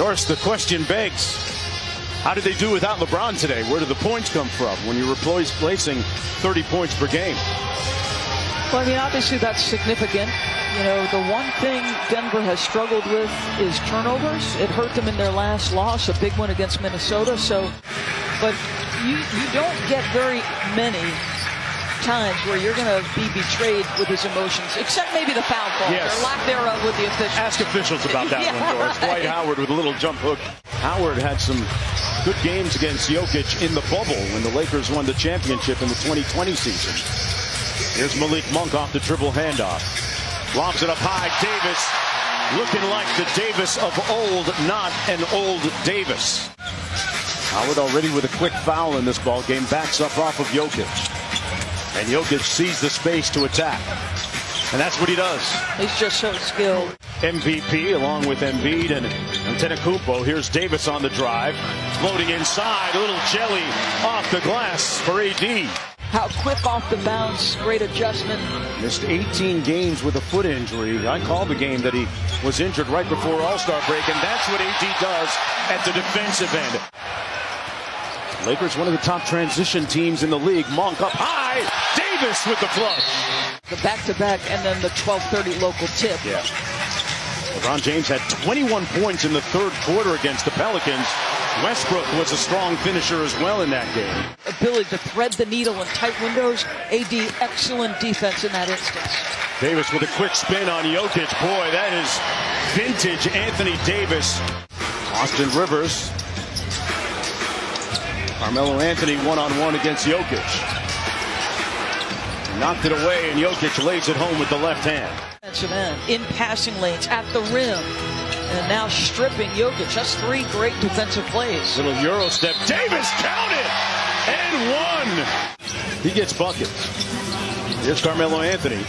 Doris, the question begs, how did they do without LeBron today? Where did the points come from when you're replacing 30 points per game? Well, I mean, obviously that's significant. You know, the one thing Denver has struggled with is turnovers. It hurt them in their last loss, a big one against Minnesota. But you don't get very many times where you're going to be betrayed with his emotions, except maybe the foul call, yes, or lack thereof with the officials. Ask officials about that yeah, one, Doris. right. Dwight Howard with a little jump hook. Howard had some good games against Jokic in the bubble when the Lakers won the championship in the 2020 season. Here's Malik Monk off the dribble handoff. Lobs it up high. Davis looking like the Davis of old, not an old Davis. Howard already with a quick foul in this ball game. Backs up off of Jokic. And Jokic sees the space to attack. And that's what he does. He's just so skilled. MVP along with Embiid and Antetokounmpo. Here's Davis on the drive. Floating inside. A little jelly off the glass for AD. How quick off the bounce. Great adjustment. Missed 18 games with a foot injury. I called the game that he was injured right before All-Star break, and that's what AD does at the defensive end. Lakers, one of the top transition teams in the league. Monk up high. Davis with the flush. The back-to-back and then the 12:30 local tip. Yeah. LeBron James had 21 points in the third quarter against the Pelicans. Westbrook was a strong finisher as well in that game. Ability to thread the needle in tight windows. AD, excellent defense in that instance. Davis with a quick spin on Jokic. Boy, that is vintage Anthony Davis. Austin Rivers. Carmelo Anthony one-on-one against Jokic. Knocked it away, and Jokic lays it home with the left hand. Defensive end, in passing lanes, at the rim. And now stripping Jokic. That's three great defensive plays. Little Euro step. Davis counted and one. He gets buckets. Here's Carmelo Anthony,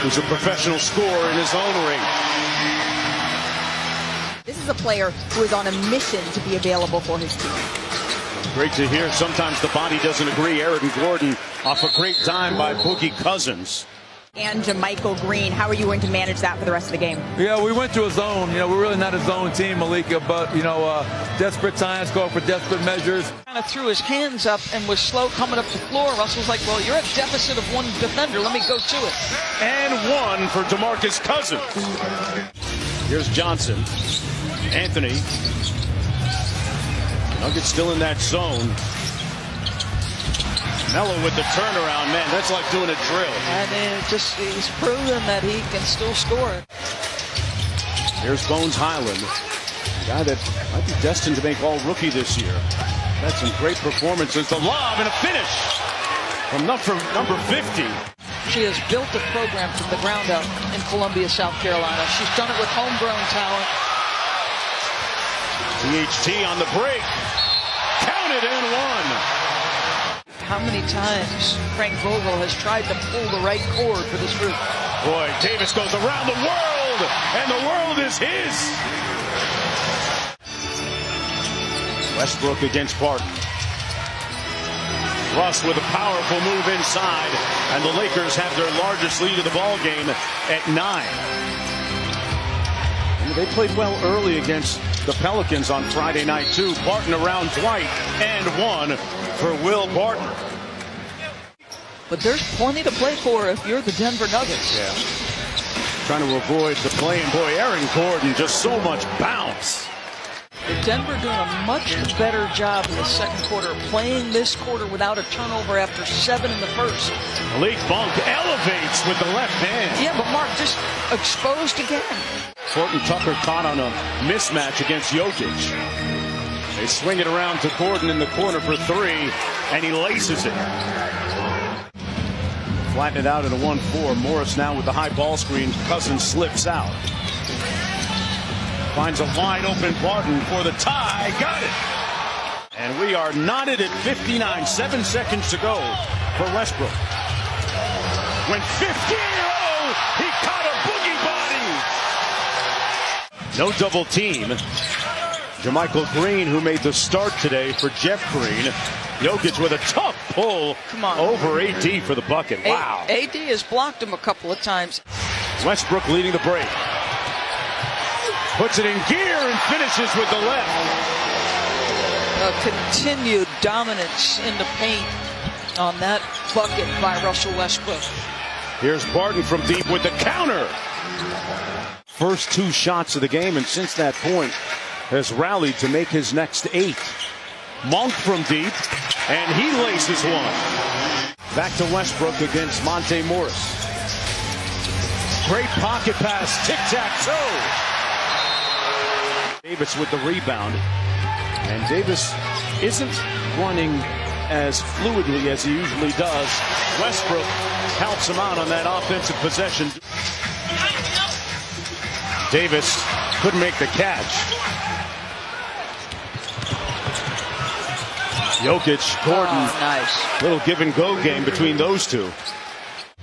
who's a professional scorer in his own ring. This is a player who is on a mission to be available for his team. Great to hear. Sometimes the body doesn't agree. Aaron Gordon off a great dime by Boogie Cousins. And JaMychal Green, how are you going to manage that for the rest of the game? Yeah, we went to a zone. You know, we're really not a zone team, Malika, but, you know, desperate times call for desperate measures. Kind of threw his hands up and was slow coming up the floor. Russell's like, well, you're at deficit of one defender. Let me go to it. And one for DeMarcus Cousins. Here's Johnson. Anthony. Nuggets still in that zone. Melo with the turnaround, man, that's like doing a drill. I mean, he's proven that he can still score. Here's Bones Highland, a guy that might be destined to make all-rookie this year. Had some great performances. The lob and a finish from number 50. She has built a program from the ground up in Columbia, South Carolina. She's done it with homegrown talent. THT on the break. Counted and one. How many times Frank Vogel has tried to pull the right cord for this group? Boy, Davis goes around the world, and the world is his. Westbrook against Barton. Russ with a powerful move inside, and the Lakers have their largest lead of the ball game at 9. And they played well early against the Pelicans on Friday night, too. Barton around Dwight, and one for Will Barton. But there's plenty to play for if you're the Denver Nuggets. Yeah. Trying to avoid the play, and boy, Aaron Gordon, just so much bounce. Denver doing a much better job in the second quarter, playing this quarter without a turnover after 7 in the first. Malik Monk elevates with the left hand. Yeah, but Mark just exposed again. Horton Tucker caught on a mismatch against Jokic. They swing it around to Gordon in the corner for 3, and he laces it. Flatten it out in a 1-4. Morris now with the high ball screen. Cousins slips out. Finds a wide open Barton for the tie. Got it. And we are knotted at 59. 7 seconds to go for Westbrook. Went 50 in a row. He caught a boogie body. No double team. JaMychal Green, who made the start today for Jeff Green. Jokic with a tough pull over AD for the bucket. Wow. AD has blocked him a couple of times. Westbrook leading the break. Puts it in gear and finishes with the left. Continued dominance in the paint on that bucket by Russell Westbrook. Here's Barton from deep with the counter. First 2 shots of the game, and since that point has rallied to make his next 8. Monk from deep, and he laces one. Back to Westbrook against Monte Morris. Great pocket pass, tic-tac-toe. Davis with the rebound. And Davis isn't running as fluidly as he usually does. Westbrook helps him out on that offensive possession. Davis couldn't make the catch. Jokic, Gordon. Oh, nice. Little give and go game between those two.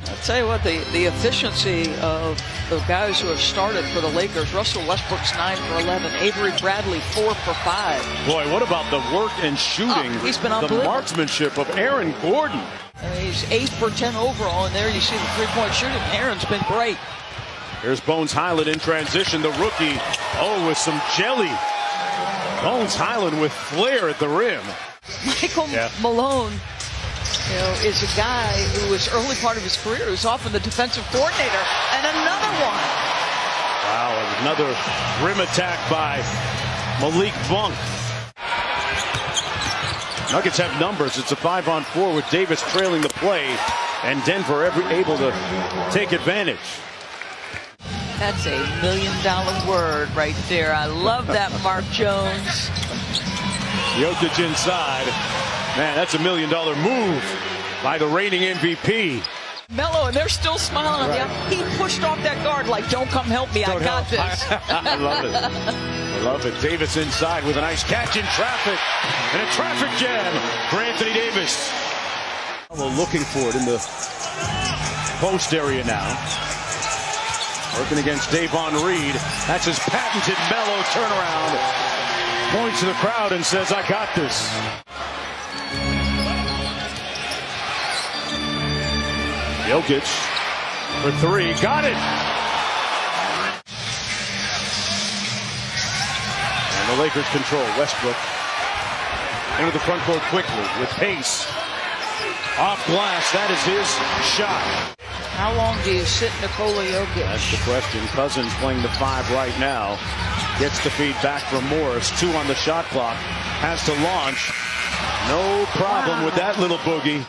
I'll tell you what, the efficiency of the guys who have started for the Lakers. Russell Westbrook's 9 for 11. Avery Bradley 4 for 5. Boy, what about the work and shooting? He's been the unbelievable. Marksmanship of Aaron Gordon. I mean, he's 8 for 10 overall, and there you see the three-point shooting. Aaron's been great. Here's Bones Highland in transition, the rookie. Oh, with some jelly. Bones Highland with flair at the rim. Michael Malone, is a guy who was early part of his career, who's often the defensive coordinator, and another one. Wow, another rim attack by Malik Monk. Nuggets have numbers. It's a 5-on-4 with Davis trailing the play, and Denver able to take advantage. That's a $1 million word right there. I love that, Mark Jones. Jokic inside. Man, that's $1 million move by the reigning MVP. Melo, and they're still smiling on you. He pushed off that guard like, don't come help me, I got this. I love it. I love it. Davis inside with a nice catch in traffic. And a traffic jam for Anthony Davis. Looking for it in the post area now. Working against Davon Reed. That's his patented Melo turnaround. Points to the crowd and says, I got this. Jokic for 3. Got it. And the Lakers control. Westbrook into the front court quickly with pace. Off glass. That is his shot. How long do you sit Nikola Jokic? That's the question. Cousins playing the 5 right now. Gets the feed back from Morris. 2 on the shot clock. Has to launch. No problem with that little boogie.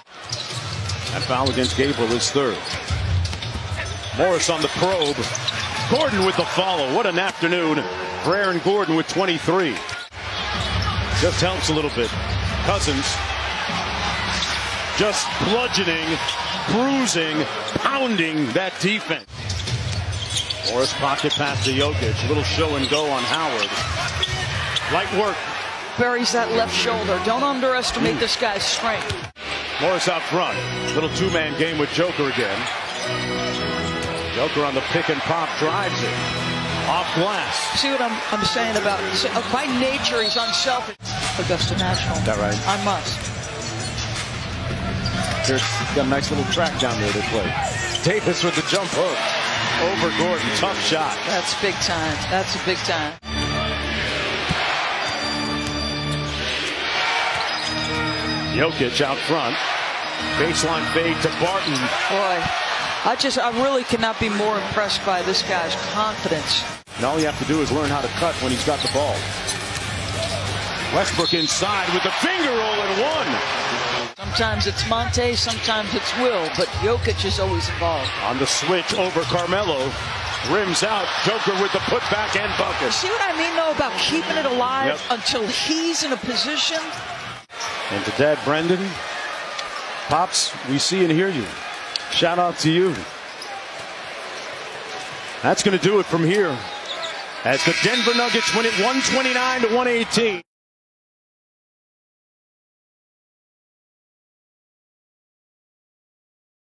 That foul against Gabriel is 3rd. Morris on the probe. Gordon with the follow. What an afternoon for Aaron Gordon with 23. Just helps a little bit. Cousins just bludgeoning, bruising, pounding that defense. Morris pocket pass to Jokic. Little show and go on Howard. Light work. Buries that left shoulder. Don't underestimate this guy's strength. Morris out front. Little 2-man game with Joker again. Joker on the pick and pop drives it. Off glass. See what I'm saying about, by nature, he's unselfish. Augusta National. Is that right? I must. Here's got a nice little track down there they play. Davis with the jump hook. Over Gordon. Tough shot. That's big time. That's a big time. Jokic out front. Baseline fade to Barton. Boy, I really cannot be more impressed by this guy's confidence. And all you have to do is learn how to cut when he's got the ball. Westbrook inside with the finger roll and 1. Sometimes it's Monte, sometimes it's Will, but Jokic is always involved. On the switch over Carmelo. Rims out. Joker with the putback and bucket. See what I mean, though, about keeping it alive until he's in a position? And to Dad Brendan, Pops, we see and hear you. Shout out to you. That's going to do it from here as the Denver Nuggets win it 129-118.